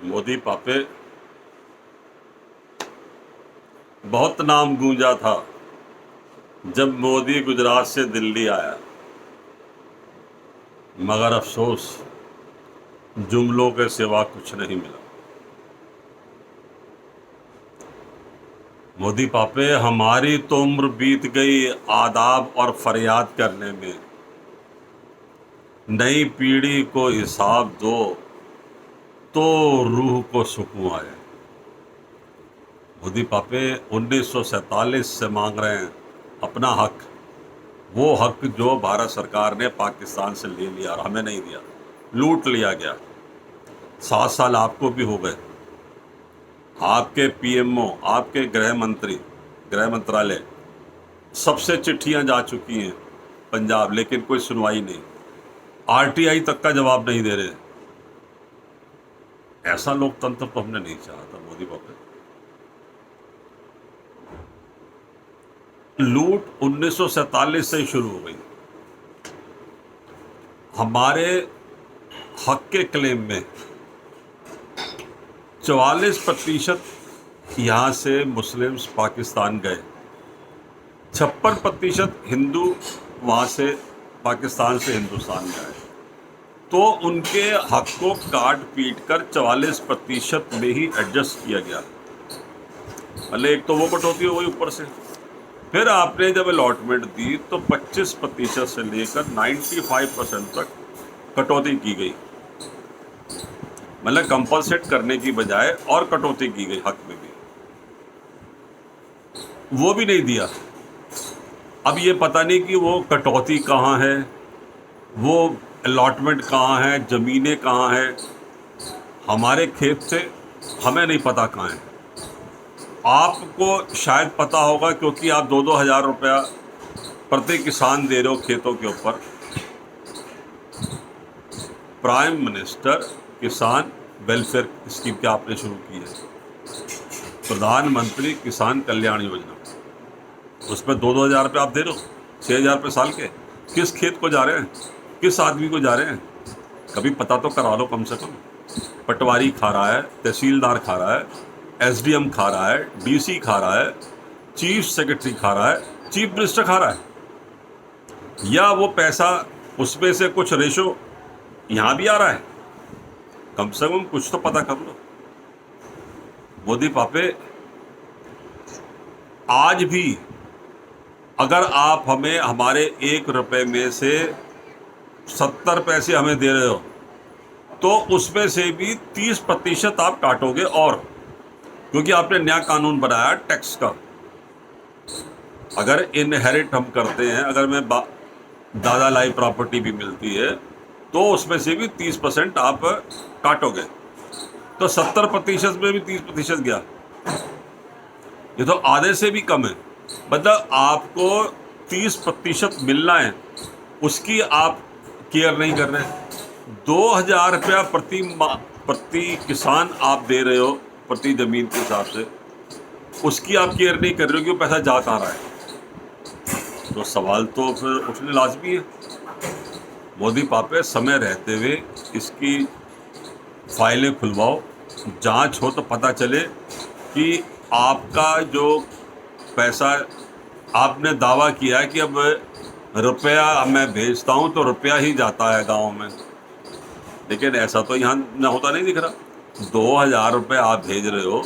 मोदी पापे, बहुत नाम गूंजा था जब मोदी गुजरात से दिल्ली आया, मगर अफसोस जुमलों के सिवा कुछ नहीं मिला। मोदी पापे, हमारी तो उम्र बीत गई आदाब और फरियाद करने में, नई पीढ़ी को हिसाब दो तो रूह को सुकून आए। मोदी पापे 1947 से मांग रहे हैं अपना हक, वो हक जो भारत सरकार ने पाकिस्तान से ले लिया और हमें नहीं दिया, लूट लिया गया। 7 साल आपको भी हो गए, आपके पीएमओ, आपके गृह मंत्री, गृह मंत्रालय, सबसे चिट्ठियां जा चुकी हैं पंजाब, लेकिन कोई सुनवाई नहीं। आरटीआई तक का जवाब नहीं दे रहे। ऐसा लोकतंत्र तो हमने नहीं चाहा था मोदी पापे। लूट 1947 से ही शुरू हो गई। हमारे हक के क्लेम में 44% यहाँ से मुस्लिम्स पाकिस्तान गए, 56% हिंदू वहाँ से पाकिस्तान से हिंदुस्तान गए। तो उनके हक को काट पीट कर 44% में ही एडजस्ट किया गया। भले एक तो वो कटौती हो गई ऊपर से, फिर आपने जब अलॉटमेंट दी तो 25% से लेकर 95% तक कटौती की गई। मतलब कंपनसेट करने की बजाय और कटौती की गई हक में भी, वो भी नहीं दिया। अब ये पता नहीं कि वो कटौती कहाँ है, वो अलॉटमेंट कहाँ है, ज़मीनें कहाँ हैं। हमारे खेत से हमें नहीं पता कहाँ है। आपको शायद पता होगा क्योंकि आप 2-2 हज़ार रुपया प्रति किसान दे रहे हो खेतों के ऊपर। प्राइम मिनिस्टर किसान वेलफेयर स्कीम क्या आपने शुरू की है, प्रधानमंत्री किसान कल्याण योजना, उसमें 2-2 हज़ार रुपये आप दे रहे हो, 6 हज़ार रुपये साल के। किस खेत को जा रहे हैं, किस आदमी को जा रहे हैं, कभी पता तो करा लो कम से कम। पटवारी खा रहा है, तहसीलदार खा रहा है, एसडीएम खा रहा है, डीसी खा रहा है, चीफ सेक्रेटरी खा रहा है, चीफ मिनिस्टर खा रहा है, या वो पैसा उसमें से कुछ रेशो यहाँ भी आ रहा है। कम से कम कुछ तो पता कर लो। मोदी पापे, आज भी अगर आप हमें हमारे 1 रुपये में से 70 पैसे हमें दे रहे हो तो उसमें से भी 30% आप काटोगे, और क्योंकि आपने नया कानून बनाया टैक्स का। अगर इनहेरिट हम करते हैं, अगर मैं दादा लाई प्रॉपर्टी भी मिलती है तो उसमें से भी 30% आप काटोगे, तो 70% में भी 30% गया। ये तो आधे से भी कम है। मतलब आपको 30% मिलना है, उसकी आप केयर नहीं कर रहे। 2,000 रुपया प्रति किसान आप दे रहे हो प्रति ज़मीन के हिसाब से, उसकी आप केयर नहीं कर रहे हो कि वो पैसा जा कहाँ रहा है। तो सवाल तो फिर उठने लाजमी है। मोदी पापे, समय रहते हुए इसकी फाइलें खुलवाओ, जांच हो तो पता चले कि आपका जो पैसा आपने दावा किया है कि अब रुपया मैं भेजता हूं तो रुपया ही जाता है गांव में, लेकिन ऐसा तो यहाँ न होता नहीं दिख रहा। 2,000 रुपये आप भेज रहे हो,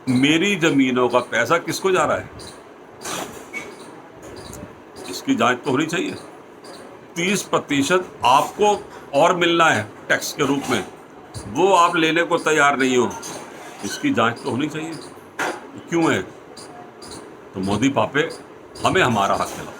मेरी ज़मीनों का पैसा किसको जा रहा है, इसकी जांच तो होनी चाहिए। 30% आपको और मिलना है टैक्स के रूप में, वो आप लेने को तैयार नहीं हो, इसकी जांच तो होनी चाहिए। क्यों है? तो मोदी पापे, हमें हमारा हक मिला।